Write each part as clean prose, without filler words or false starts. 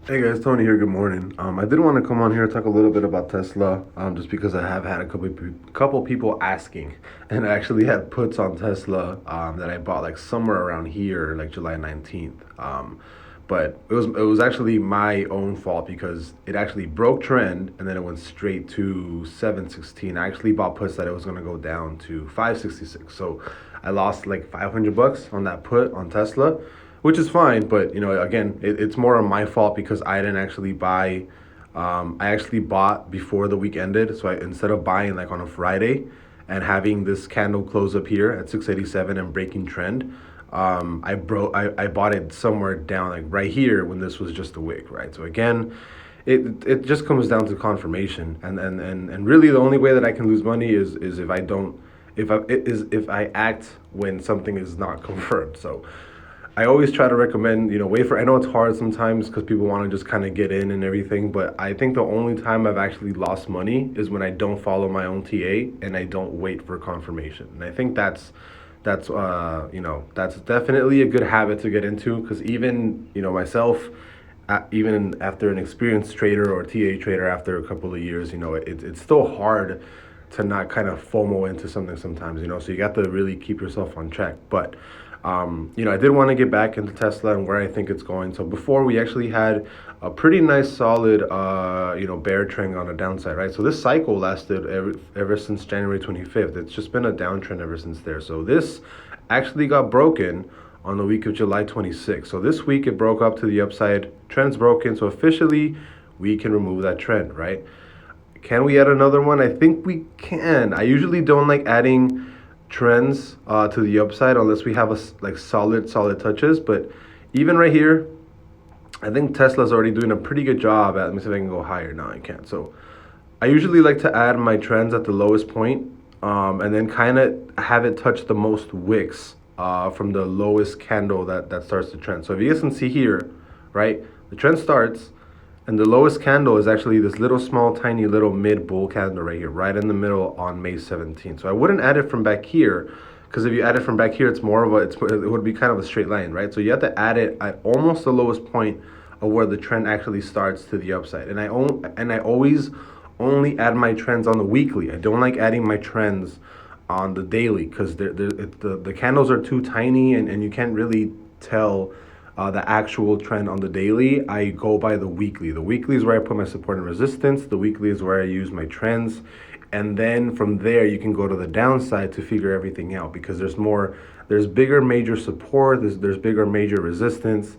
Hey guys, Tony here. Good morning. I did want to come on here and talk a little bit about Tesla, just because I have had a couple people asking, and I actually had puts on Tesla that I bought like somewhere around here, like July 19th. But it was actually my own fault because it actually broke trend and then it went straight to 716. I actually bought puts that it was gonna go down to 566. So I lost like $500 on that put on Tesla, which is fine. But again, it's more on my fault because I didn't actually buy. I actually bought before the week ended, so instead of buying like on a Friday and having this candle close up here at 687 and breaking trend, I bought it somewhere down like right here when this was just a wick, right? So again, it just comes down to confirmation, and really the only way that I can lose money is if I don't if I act when something is not confirmed. So I always try to recommend, wait for. I know it's hard sometimes because people want to just kind of get in and everything, but I think the only time I've actually lost money is when I don't follow my own TA and I don't wait for confirmation. And I think that's definitely a good habit to get into because even myself, even after an experienced trader or TA trader after a couple of years, it's still hard to not kind of FOMO into something sometimes, so you got to really keep yourself on track. But I did want to get back into Tesla and where I think it's going. So before we actually had a pretty nice solid bear trend on the downside, right? So this cycle lasted ever since January 25th. It's just been a downtrend ever since there. So this actually got broken on the week of July 26th. So this week it broke up to the upside. Trend's broken, so officially we can remove that trend, right? Can we add another one? I think we can. I usually don't like adding trends to the upside unless we have like solid touches. But even right here, I think Tesla's already doing a pretty good job at. Let me see if I can go higher. No, I can't. So I usually like to add my trends at the lowest point, and then kind of have it touch the most wicks from the lowest candle that starts the trend. So if you guys can see here, right, the trend starts, and the lowest candle is actually this little small, tiny little mid bull candle right here, right in the middle on May 17th. So I wouldn't add it from back here, because if you add it from back here, it's more of it would be kind of a straight line, right? So you have to add it at almost the lowest point of where the trend actually starts to the upside. And I always only add my trends on the weekly. I don't like adding my trends on the daily because the candles are too tiny and you can't really tell the actual trend on the daily. I go by the weekly. The weekly is where I put my support and resistance. The weekly is where I use my trends. And then from there, you can go to the downside to figure everything out because there's bigger major support, there's bigger major resistance.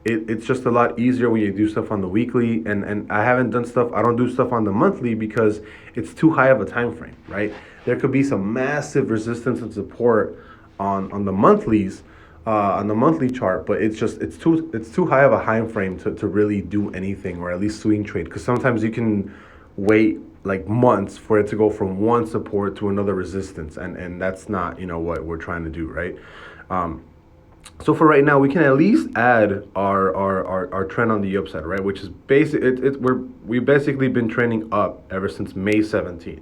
It's just a lot easier when you do stuff on the weekly, and I don't do stuff on the monthly because it's too high of a time frame, right? There could be some massive resistance and support on the monthlies, on the monthly chart, but it's too high of a time frame to really do anything or at least swing trade because sometimes you can wait like months for it to go from one support to another resistance, and that's not what we're trying to do, right? So for right now, we can at least add our trend on the upside, right? Which is basic. We've basically been trending up ever since May 17th.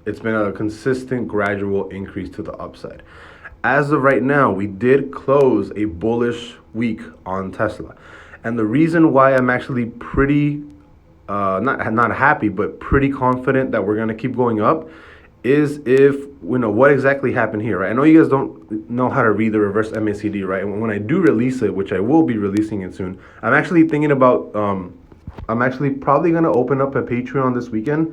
It's been a consistent, gradual increase to the upside. As of right now, we did close a bullish week on Tesla, and the reason why I'm actually pretty not happy, but pretty confident that we're gonna keep going up is if what exactly happened here, right? I know you guys don't know how to read the reverse MACD, right? And when I do release it, which I will be releasing it soon, I'm actually thinking about I'm actually probably gonna open up a Patreon this weekend,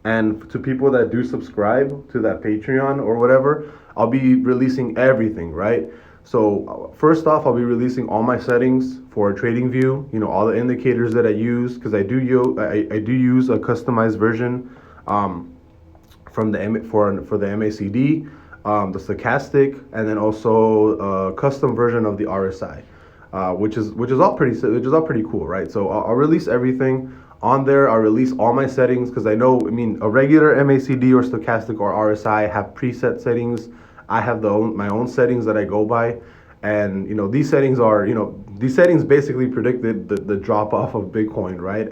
and to people that do subscribe to that Patreon or whatever, I'll be releasing everything, right? So first off, I'll be releasing all my settings for TradingView. All the indicators that I use because I do use a customized version from for the MACD, the stochastic, and then also a custom version of the RSI, which is all pretty cool, right? So I'll release everything on there. I'll release all my settings because I know, a regular MACD or stochastic or RSI have preset settings. I have my own settings that I go by, and these settings basically predicted the drop off of Bitcoin, right?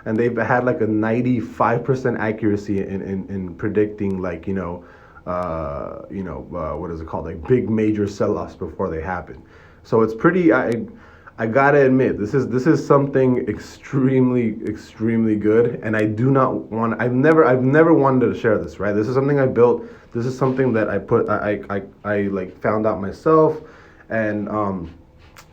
And they've had like a 95% accuracy in predicting, like what is it called, like big major sell-offs before they happen. So it's pretty. I gotta admit, this is something extremely good, and I do not want. I've never wanted to share this. Right, this is something I built. This is something that I like found out myself, and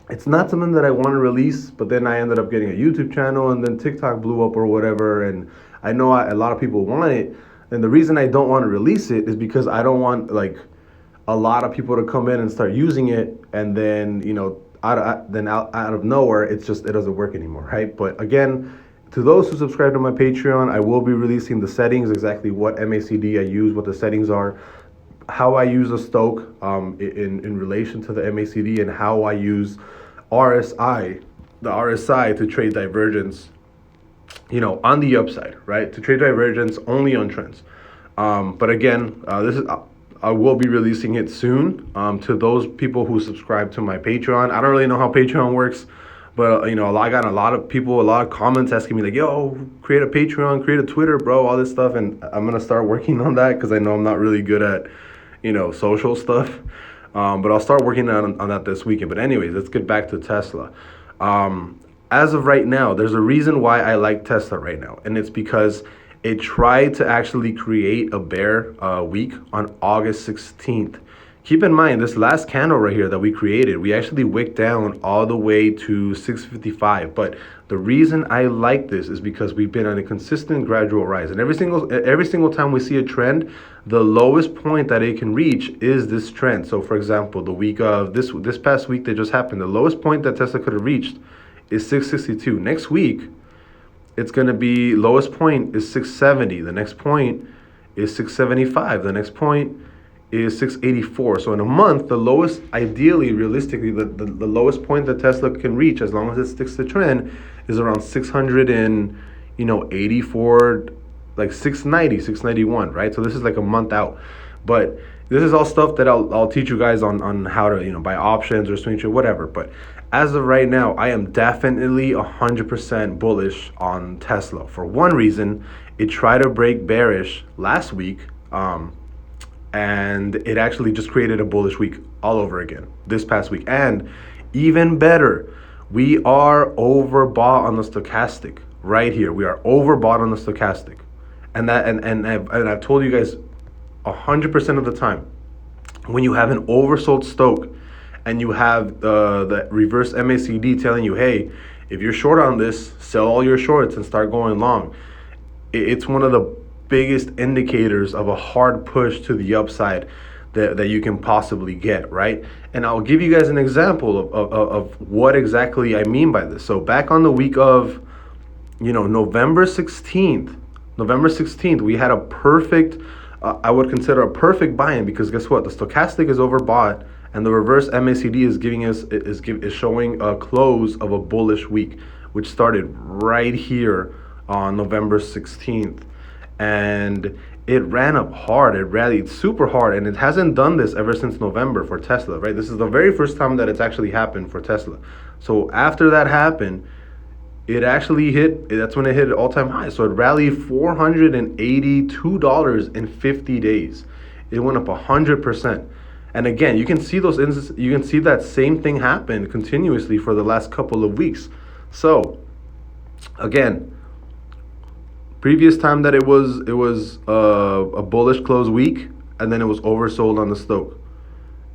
it's not something that I want to release. But then I ended up getting a YouTube channel, and then TikTok blew up or whatever, and I know a lot of people want it, and the reason I don't want to release it is because I don't want like a lot of people to come in and start using it, and then out of nowhere it doesn't work anymore, right? But again, to those who subscribe to my Patreon, I will be releasing the settings, exactly what MACD I use, what the settings are, how I use a stoke in relation to the MACD, and how I use the RSI to trade divergence, on the upside, right? To trade divergence only on trends. But again, I will be releasing it soon. To those people who subscribe to my Patreon, I don't really know how Patreon works, but I got a lot of people, a lot of comments asking me like, "Yo, create a Patreon, create a Twitter, bro," all this stuff, and I'm gonna start working on that because I know I'm not really good at, social stuff. But I'll start working on that this weekend. But anyways, let's get back to Tesla. As of right now, there's a reason why I like Tesla right now, and it's because it tried to actually create a bear week on August 16th. Keep in mind, this last candle right here that we created, we actually wicked down all the way to 655. But the reason I like this is because we've been on a consistent gradual rise. And every single time we see a trend, the lowest point that it can reach is this trend. So for example, the week of this past week that just happened, the lowest point that Tesla could have reached is 662. Next week, it's going to be, lowest point is 670. The next point is 675. The next point is 684. So in a month, the lowest, ideally, realistically, the lowest point that Tesla can reach, as long as it sticks to trend, is around 684, like 690, 691, right? So this is like a month out. But this is all stuff that I'll teach you guys on how to, buy options or swing trade, whatever. But as of right now, I am definitely 100% bullish on Tesla. For one reason, it tried to break bearish last week, and it actually just created a bullish week all over again this past week. And even better, we are overbought on the stochastic right here. We are overbought on the stochastic, and I've told you guys 100% of the time, when you have an oversold stoke and you have the reverse MACD telling you, hey, if you're short on this, sell all your shorts and start going long. It's one of the biggest indicators of a hard push to the upside that you can possibly get, right? And I'll give you guys an example of what exactly I mean by this. So back on the week of, November 16th, we had a perfect, I would consider a perfect buy-in, because guess what? The stochastic is overbought, and the reverse MACD is showing a close of a bullish week, which started right here on November 16th. And it ran up hard. It rallied super hard, and it hasn't done this ever since November for Tesla, right? This is the very first time that it's actually happened for Tesla. So after that happened, it actually that's when it hit an all-time high. So it rallied $482 in 50 days. It went up 100%. And again, you can see those instances, you can see that same thing happen continuously for the last couple of weeks. So again, previous time that it was a bullish close week, and then it was oversold on the stoke.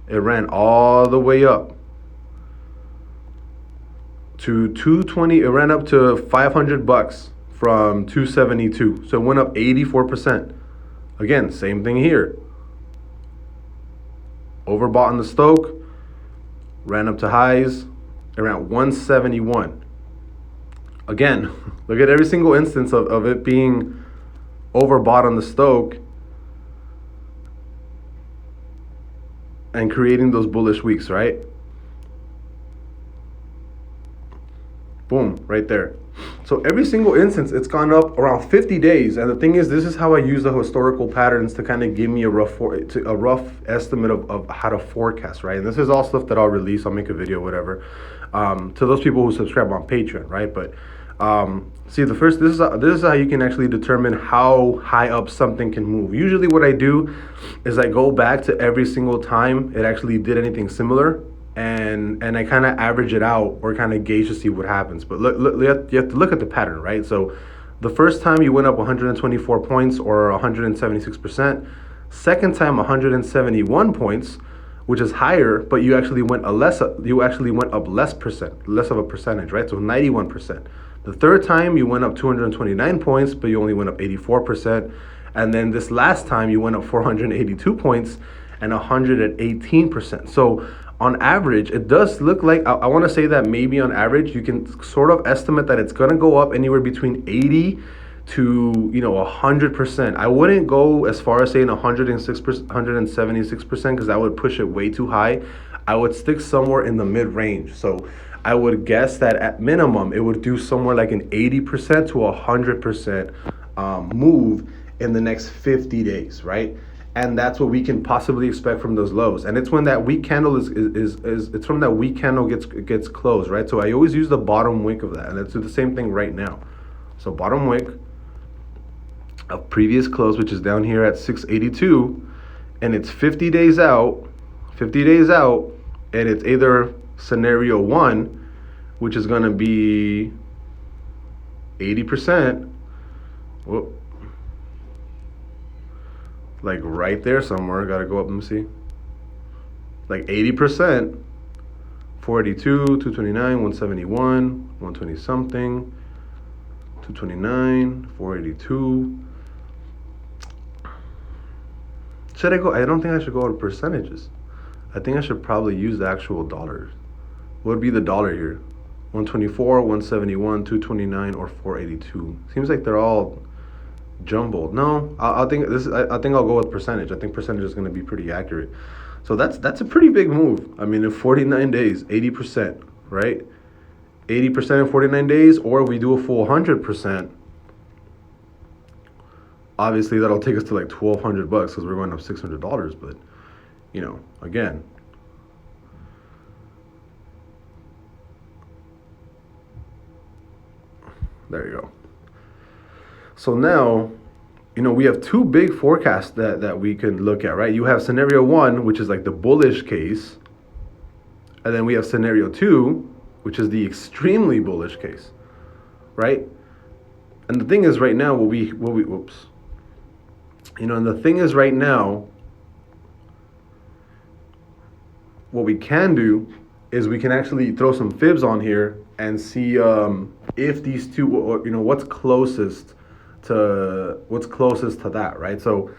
It ran all the way up to 220. It ran up to $500 from 272. So it went up 84%. Again, same thing here. Overbought on the stoke, ran up to highs around 171. Again, look at every single instance of it being overbought on the stoke and creating those bullish weeks, right? Boom, right there. So every single instance, it's gone up around 50 days. And the thing is, this is how I use the historical patterns to kind of give me a rough estimate of how to forecast, right? And this is all stuff that I'll release. I'll make a video, whatever, to those people who subscribe on Patreon, right? But see, this is how you can actually determine how high up something can move. Usually what I do is I go back to every single time it actually did anything similar, and I kind of average it out or kind of gauge to see what happens. But look, you have to look at the pattern, right? So the first time you went up 124 points or 176%. Second time 171 points, which is higher, but you actually went up less of a percentage, right? So 91%. The third time you went up 229 points, but you only went up 84%. And then this last time you went up 482 points and 118%. So on average, it does look like, I want to say that maybe on average, you can sort of estimate that it's going to go up anywhere between 80 to 100%. I wouldn't go as far as saying 106%, 176%, because that would push it way too high. I would stick somewhere in the mid range. So I would guess that at minimum it would do somewhere like an 80% to 100% move in the next 50 days, right? And that's what we can possibly expect from those lows. And it's when that weak candle it's from that weak candle gets closed, right? So I always use the bottom wick of that, and let's do the same thing right now. So bottom wick of previous close, which is down here at 682, and it's 50 days out, and it's either scenario 1, which is going to be 80%, whoop, like right there somewhere, got to go up and see, like 80%, 482, 229, 171, 120 something, 229, 482. Should I go? I don't think I should go to percentages. I think I should probably use the actual dollars. What would be the dollar here? 124, 171, 229, or 482. Seems like they're all jumbled. No, I think I'll go with percentage. I think percentage is going to be pretty accurate. So that's a pretty big move. I mean, in 49 days, 80%, right? 80% in 49 days, or if we do a full 100%. Obviously, that'll take us to like $1,200 because we're going up $600. But, again, there you go. So now, we have two big forecasts that we can look at, right? You have scenario 1, which is like the bullish case, and then we have scenario 2, which is the extremely bullish case, right? And the thing is, right now, and the thing is right now, what we can do is we can actually throw some fibs on here and see if these two, what's closest to that, right? So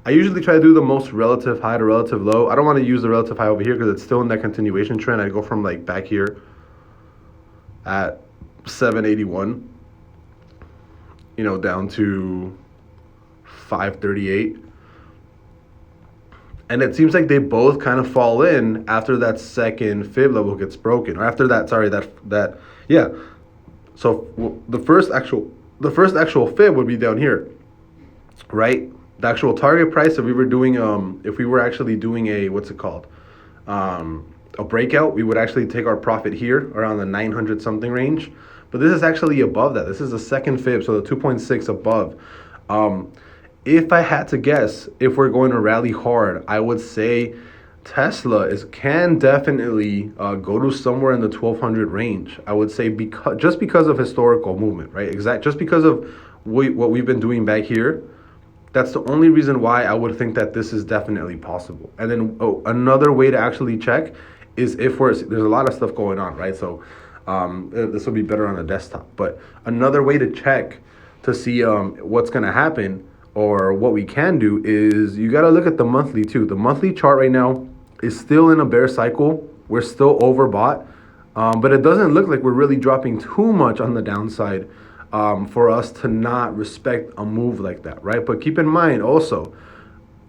I usually try to do the most relative high to relative low. I don't want to use the relative high over here because it's still in that continuation trend. I go from like back here at 781, down to 538. And it seems like they both kind of fall in after that second fib level gets broken, or after that, yeah. So the first actual fib would be down here, right? The actual target price, if we were actually doing a, a breakout, we would actually take our profit here around the 900 something range. But this is actually above that. This is the second fib, so the 2.6 above. If I had to guess, if we're going to rally hard, I would say Tesla can definitely go to somewhere in the 1200 range. I would say just because of historical movement, right? Just because of what we've been doing back here. That's the only reason why I would think that this is definitely possible. And then another way to actually check is if there's a lot of stuff going on, right? So this will be better on a desktop. But another way to check to see what's going to happen, or what we can do, is you got to look at the monthly too. The monthly chart right now is still in a bear cycle. We're still overbought, but it doesn't look like we're really dropping too much on the downside for us to not respect a move like that, right? But keep in mind also,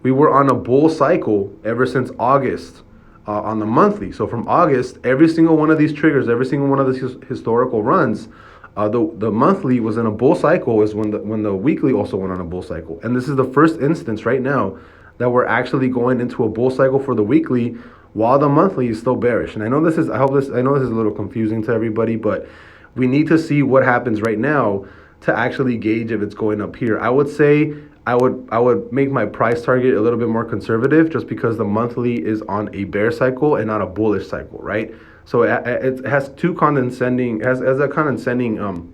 we were on a bull cycle ever since August on the monthly. So from August, every single one of these triggers, every single one of these historical runs, the monthly was in a bull cycle, is when the weekly also went on a bull cycle. And this is the first instance right now that we're actually going into a bull cycle for the weekly while the monthly is still bearish. And I know this is a little confusing to everybody, but we need to see what happens right now to actually gauge if it's going up here. I would say I would make my price target a little bit more conservative, just because the monthly is on a bear cycle and not a bullish cycle, right? So it has two condescending has a condescending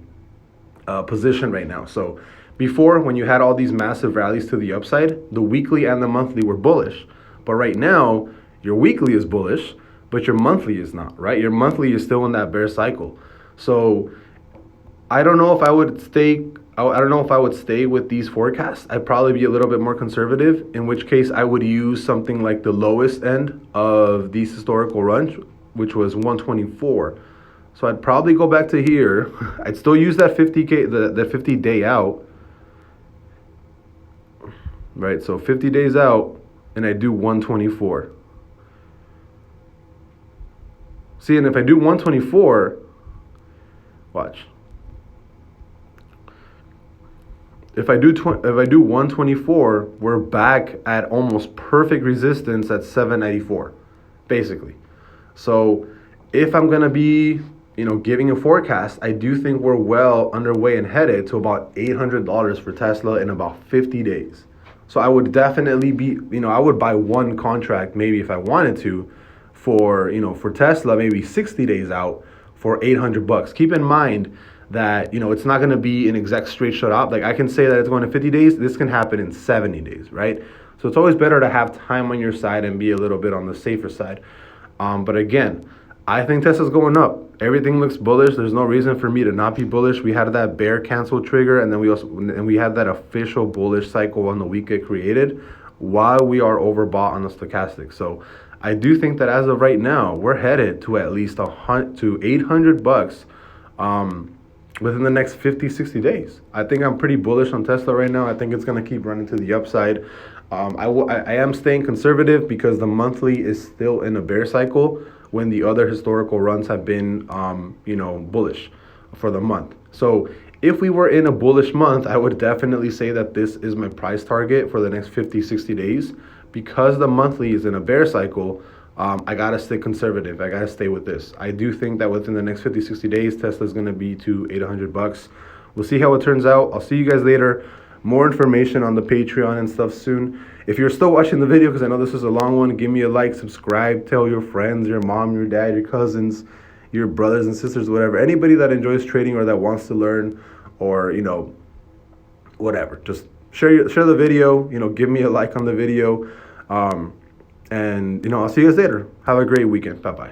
position right now. So before, when you had all these massive rallies to the upside, the weekly and the monthly were bullish. But right now, your weekly is bullish, but your monthly is not, right? Your monthly is still in that bear cycle. So I don't know if I would stay. I don't know if I would stay with these forecasts. I'd probably be a little bit more conservative, in which case I would use something like the lowest end of these historical runs, which was 124. So I'd probably go back to here. I'd still use that 50K, the 50 day out, right? So 50 days out, and I do 124. See, and if I do 124, watch. If I do 124, we're back at almost perfect resistance at 794, basically. So if I'm gonna be, giving a forecast, I do think we're well underway and headed to about $800 for Tesla in about 50 days. So I would definitely be, I would buy one contract maybe if I wanted to, for Tesla, maybe 60 days out for $800. Keep in mind that it's not going to be an exact straight shot up. Like, I can say that it's going to 50 days. This can happen in 70 days, right? So it's always better to have time on your side and be a little bit on the safer side. But again, I think Tesla's going up. Everything looks bullish. There's no reason for me to not be bullish. We had that bear cancel trigger, and then we had that official bullish cycle on the week it created, while we are overbought on the stochastic. So I do think that as of right now, we're headed to at least $800 within the next 50, 60 days. I think I'm pretty bullish on Tesla right now. I think it's going to keep running to the upside. I am staying conservative because the monthly is still in a bear cycle, when the other historical runs have been, bullish for the month. So if we were in a bullish month, I would definitely say that this is my price target for the next 50, 60 days. Because the monthly is in a bear cycle, I got to stay conservative. I got to stay with this. I do think that within the next 50, 60 days, Tesla's going to be to $800. We'll see how it turns out. I'll see you guys later. More information on the Patreon and stuff soon. If you're still watching the video, because I know this is a long one, give me a like, subscribe, tell your friends, your mom, your dad, your cousins, your brothers and sisters, whatever. Anybody that enjoys trading or that wants to learn, or, whatever. Just share the video, give me a like on the video. And, I'll see you guys later. Have a great weekend. Bye-bye.